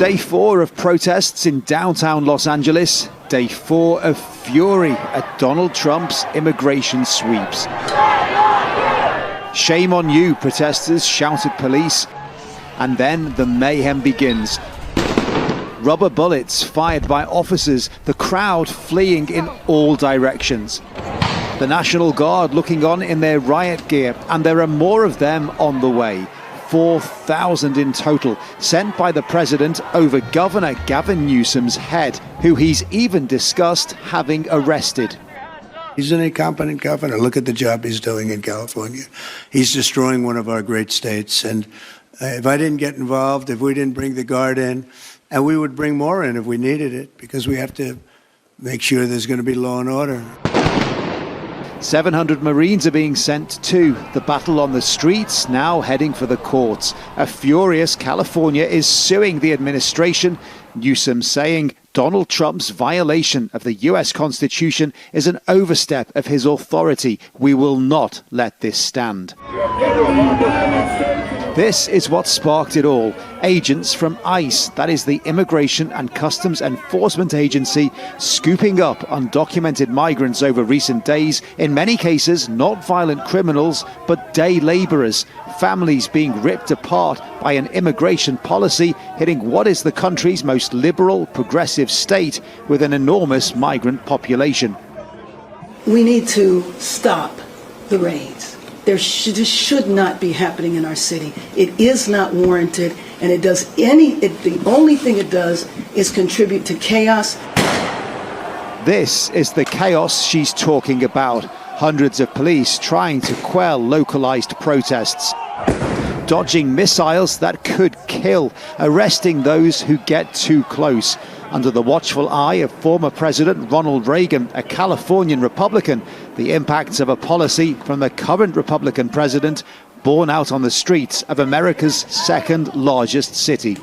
Day 4 of protests in downtown Los Angeles. Day 4 of fury at Donald Trump's immigration sweeps. Shame on you, protesters shout at police. And then the mayhem begins. Rubber bullets fired by officers, the crowd fleeing in all directions. The National Guard looking on in their riot gear, and there are more of them on the way. 4,000 in total, sent by the president over Governor Gavin Newsom's head, who he's even discussed having arrested. He's an incompetent governor. Look at the job he's doing in California. He's destroying one of our great states. And if I didn't get involved, if we didn't bring the Guard in, and we would bring more in if we needed it, because we have to make sure there's going to be law and order. 700 Marines are being sent too. The battle on the streets now heading for the courts. A furious California is suing the administration. Newsom saying Donald Trump's violation of the US Constitution is an overstep of his authority. We will not let this stand. This is what sparked it all. Agents from ICE, that is the Immigration and Customs Enforcement Agency, scooping up undocumented migrants over recent days, in many cases not violent criminals, but day laborers, families being ripped apart by an immigration policy hitting what is the country's most liberal, progressive state with an enormous migrant population. We need to stop the raids. This should not be happening in our city. It is not warranted, and the only thing it does is contribute to chaos. This is the chaos she's talking about. Hundreds of police trying to quell localized protests, dodging missiles that could kill, arresting those who get too close. Under the watchful eye of former President Ronald Reagan, a Californian Republican, the impacts of a policy from the current Republican president borne out on the streets of America's second largest city.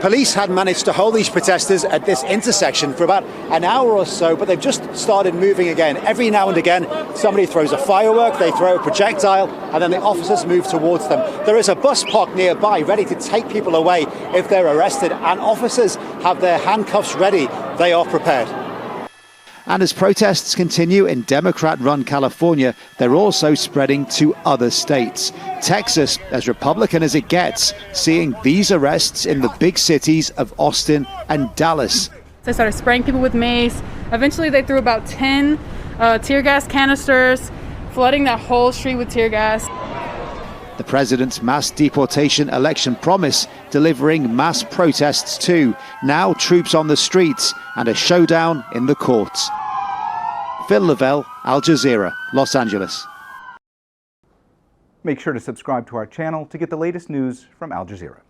Police had managed to hold these protesters at this intersection for about an hour or so, but they've just started moving again. Every now and again, somebody throws a firework, they throw a projectile, and then the officers move towards them. There is a bus parked nearby ready to take people away if they're arrested, and officers have their handcuffs ready. They are prepared. And as protests continue in Democrat-run California, they're also spreading to other states. Texas, as Republican as it gets, seeing these arrests in the big cities of Austin and Dallas. They started spraying people with mace. Eventually they threw about 10 tear gas canisters, flooding that whole street with tear gas. The president's mass deportation election promise delivering mass protests too. Now troops on the streets and a showdown in the courts. Phil Lavelle, Al Jazeera, Los Angeles. Make sure to subscribe to our channel to get the latest news from Al Jazeera.